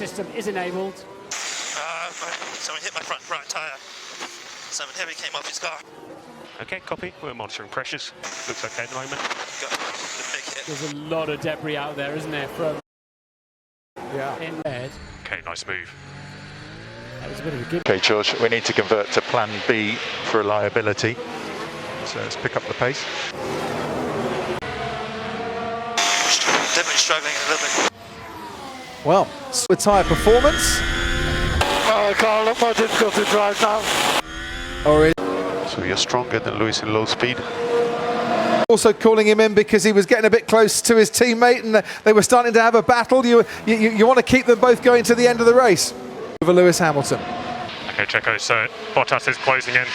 system is enabled. Someone hit my front right tyre. Something heavy came off his car. Okay, copy. We're monitoring pressures. Looks okay at the moment. Got a big hit. There's a lot of debris out there, isn't there, from in red. Okay, nice move. That was a bit of a good. Okay, George, we need to convert to plan B for reliability. So let's pick up the pace. Definitely struggling a little bit. Well, with tyre performance. I can't look more difficult to drive now. So you're stronger than Lewis in low speed. Also calling him in because he was getting a bit close to his teammate and they were starting to have a battle. You want to keep them both going to the end of the race. Over Lewis Hamilton. Okay, Checo, so Bottas is closing in.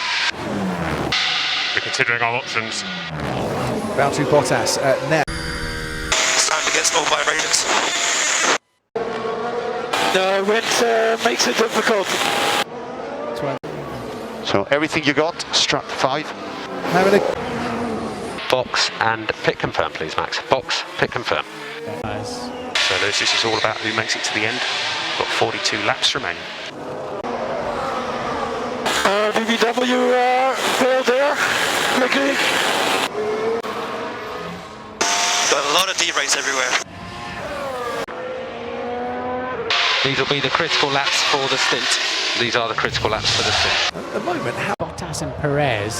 We're considering our options. Valtteri Bottas now. Starting to get small vibrations. The wind makes it difficult. So everything you got, strap 5. Having a Box and pit confirm, please, Max. Box, pit confirm. Nice. So Lewis, this is all about who makes it to the end. Got 42 laps remaining. BBW failed there, quickly. Got a lot of D-rates everywhere. These will be the critical laps for the stint. These are the critical laps for the stint. at the moment. Bottas and Perez.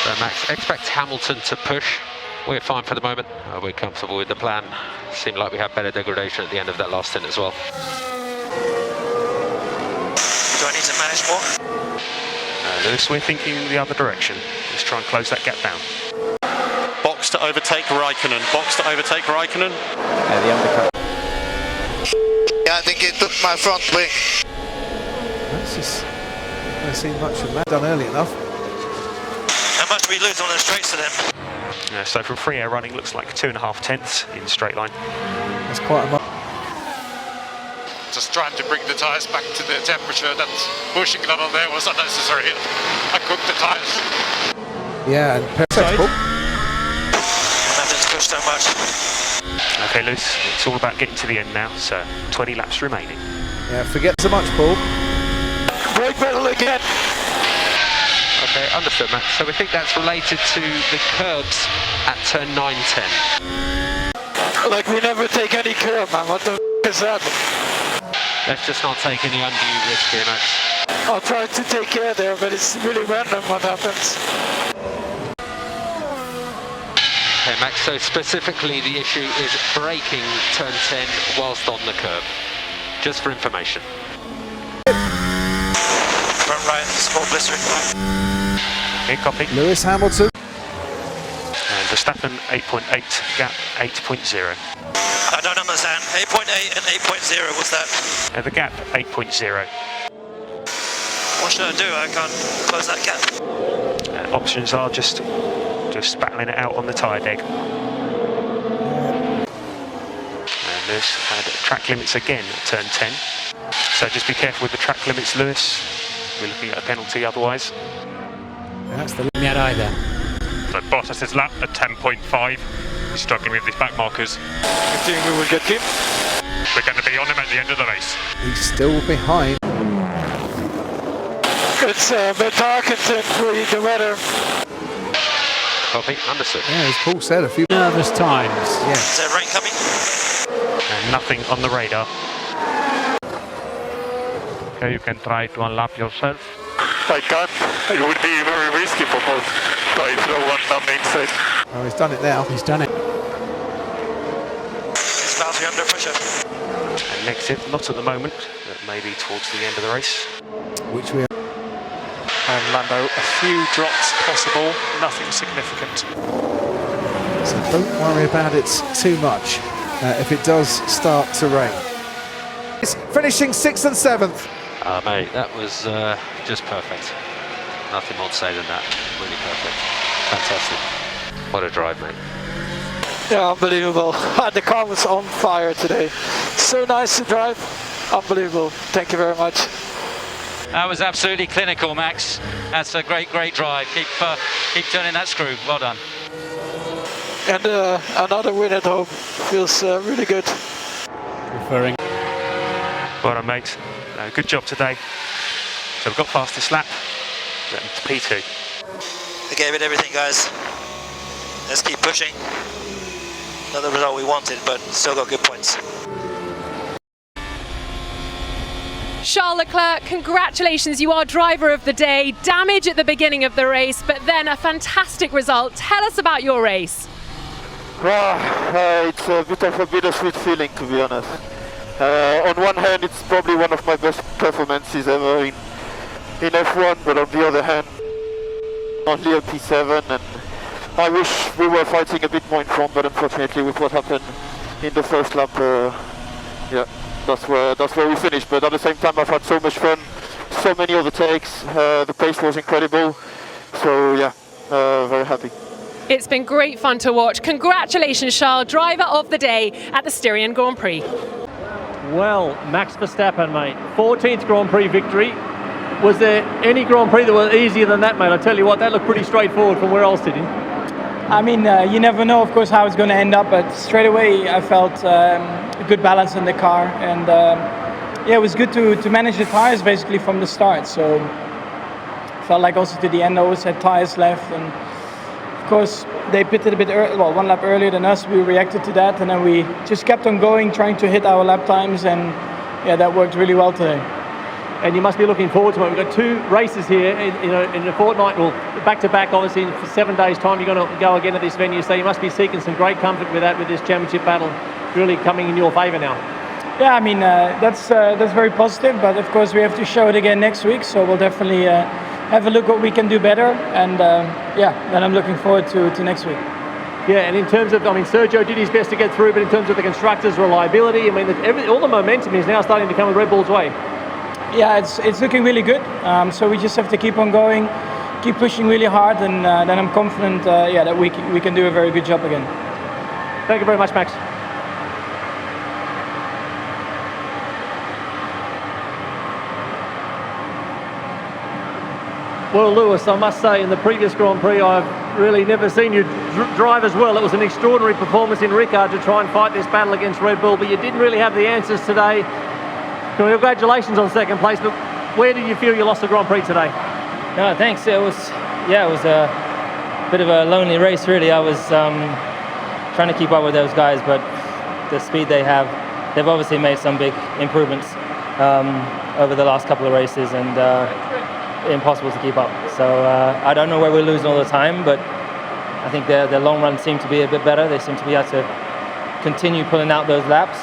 So Max, expect Hamilton to push. We're fine for the moment. We're comfortable with the plan. Seemed like we had better degradation at the end of that last stint as well. Do I need to manage more? Lewis, we're thinking the other direction. Let's try and close that gap down. Box to overtake Raikkonen. Box to overtake Raikkonen. The undercut. Yeah, I think it took my front wing. This is. I don't see much of that done early enough. How much do we lose on the straights to them? So from free air running, looks like 2.5 tenths in straight line. That's quite a much. Just trying to bring the tyres back to the temperature that pushing it on there was unnecessary. I cooked the tyres. Yeah, and Perez. Methods push so much. Okay, Lewis, it's all about getting to the end now, so 20 laps remaining. Yeah, forget so much, Paul. Brake pedal again. Okay, understood, Max. So we think that's related to the curbs at turn 9-10. Like we never take any curb, man. What the is that? Let's just not take any undue risk here, Max. I'll try to take care there, but it's really random what happens. Okay, Max, so specifically the issue is braking turn 10 whilst on the curb. Just for information. Front right, small blistering. Okay, copy. Lewis Hamilton. And Verstappen 8.8, gap 8.0. I don't understand. 8.8 and 8.0, what's that? The gap 8.0. What should I do? I can't close that gap. Options are just battling it out on the tyre deck. And Lewis had track limits again at turn 10. So just be careful with the track limits, Lewis. We're looking at a penalty otherwise. That's the limit either. So Bottas' lap at 10.5. He's struggling with his back markers. I think we will get him. We're going to be on him at the end of the race. He's still behind. It's a bit dark and the weather. Copy, understood. Yeah, as Paul said, a few Nervous times. Yeah. Is there rain coming? And nothing on the radar. Okay, you can try to unlap yourself. I can't. It would be very risky for both. So I throw one down the inside. Oh, he's done it now. He's done it. It's Valtteri under pressure. And negative, not at the moment, but maybe towards the end of the race. Which we And Lando, a few drops possible, nothing significant. So don't worry about it too much if it does start to rain. It's finishing 6th and 7th. Mate, that was just perfect. Nothing more to say than that. Really perfect. Fantastic. What a drive, mate. Yeah, unbelievable. The car was on fire today. So nice to drive. Unbelievable. Thank you very much. That was absolutely clinical, Max. That's a great drive. Keep turning that screw. Well done. And another win at home feels really good. Referring. Well done, mates. Good job today. So we've got fastest lap, P2. We gave it everything, guys. Let's keep pushing. Not the result we wanted, but still got good points. Charles Leclerc, congratulations, you are driver of the day. Damage at the beginning of the race, but then a fantastic result. Tell us about your race. It's a bit of a bittersweet feeling, to be honest. On one hand, it's probably one of my best performances ever in F1, but on the other hand, only a P7, and I wish we were fighting a bit more in front, but unfortunately with what happened in the first lap, yeah, that's where we finished. But at the same time, I've had so much fun, so many overtakes, the pace was incredible, so yeah, very happy. It's been great fun to watch. Congratulations, Charles, driver of the day at the Styrian Grand Prix. Well, Max Verstappen, mate, 14th Grand Prix victory. Was there any Grand Prix that was easier than that, mate? I tell you what, that looked pretty straightforward from where I was sitting. I mean, you never know, of course, how it's going to end up, but straight away I felt a good balance in the car, and yeah, it was good to manage the tires basically from the start. So felt like also to the end I always had tires left, and of course they pitted a bit early, well, one lap earlier than us. We reacted to that, and then we just kept on going, trying to hit our lap times, and yeah, that worked really well today. And you must be looking forward to it. We've got 2 races here in a fortnight, well, back-to-back, obviously, for 7 days' time. You're going to go again at this venue, so you must be seeking some great comfort with that, with this championship battle really coming in your favour now. Yeah, I mean, that's very positive, but of course we have to show it again next week, so we'll definitely have a look what we can do better, and yeah, then I'm looking forward to next week. Yeah, and in terms of, I mean, Sergio did his best to get through, but in terms of the constructors' reliability, I mean, all the momentum is now starting to come with Red Bull's way. Yeah, it's looking really good. So we just have to keep on going, keep pushing really hard, and then I'm confident, yeah, that we can do a very good job again. Thank you very much, Max. Well, Lewis, I must say, in the previous Grand Prix, I've really never seen you drive as well. It was an extraordinary performance in Ricard to try and fight this battle against Red Bull, but you didn't really have the answers today. Congratulations on 2nd place, but where did you feel you lost the Grand Prix today? No, thanks. It was a bit of a lonely race, really. I was trying to keep up with those guys, but the speed they have, they've obviously made some big improvements over the last couple of races, and impossible to keep up. So I don't know where we're losing all the time, but I think their long run seemed to be a bit better. They seem to be able to continue pulling out those laps,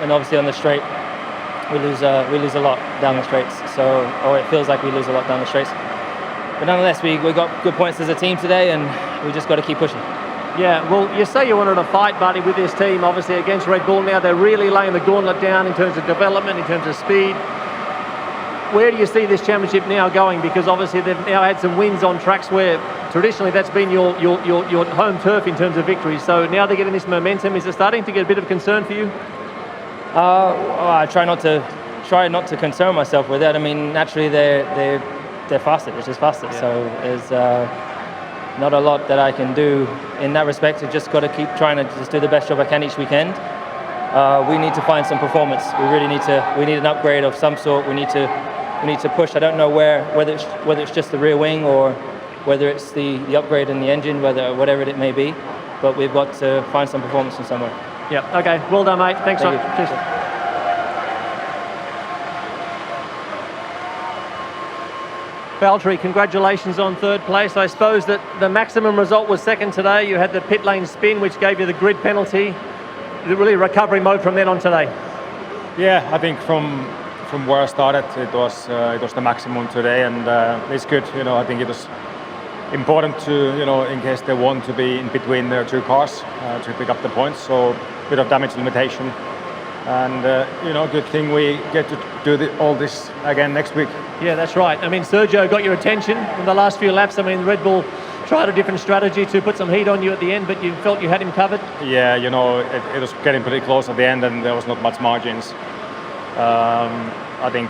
and obviously on the straight, we lose a lot down the straights. So, or it feels like we lose a lot down the straights. But nonetheless, we got good points as a team today, and we just got to keep pushing. Yeah, well, you say you wanted to fight, buddy, with this team, obviously against Red Bull. Now they're really laying the gauntlet down in terms of development, in terms of speed. Where do you see this championship now going? Because obviously they've now had some wins on tracks where traditionally that's been your home turf in terms of victories. So now they're getting this momentum. Is it starting to get a bit of concern for you? I try not to concern myself with that. I mean, naturally they're faster. They're just faster. Yeah. So there's not a lot that I can do in that respect. I just got to keep trying to just do the best job I can each weekend. We need to find some performance. We need an upgrade of some sort. We need to push. I don't know whether it's just the rear wing or whether it's the upgrade in the engine, whatever it may be. But we've got to find some performance from somewhere. Yeah. Okay. Well done, mate. Thanks. Thank you. Cheers. Valtteri, congratulations on 3rd place. I suppose that the maximum result was 2nd today. You had the pit lane spin, which gave you the grid penalty. Really recovery mode from then on today. Yeah, I think from where I started, it was the maximum today, and it's good. I think it was important to, in case they want to be in between the 2 cars to pick up the points. So a bit of damage limitation, and good thing we get to do all this again next week. Yeah, that's right. I mean, Sergio got your attention in the last few laps. I mean, Red Bull tried a different strategy to put some heat on you at the end, but you felt you had him covered? Yeah, it was getting pretty close at the end, and there was not much margins. I think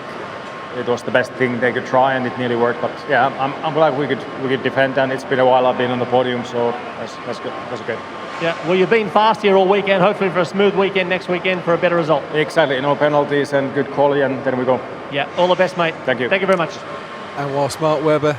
it was the best thing they could try, and it nearly worked. But yeah, I'm glad we could defend, and it's been a while I've been on the podium, so that's good. That's okay. Yeah, well, you've been fast here all weekend, hopefully for a smooth weekend next weekend for a better result. Exactly, no penalties and good quality, and then we go. Yeah, all the best, mate. Thank you. Thank you very much. And whilst Mark Webber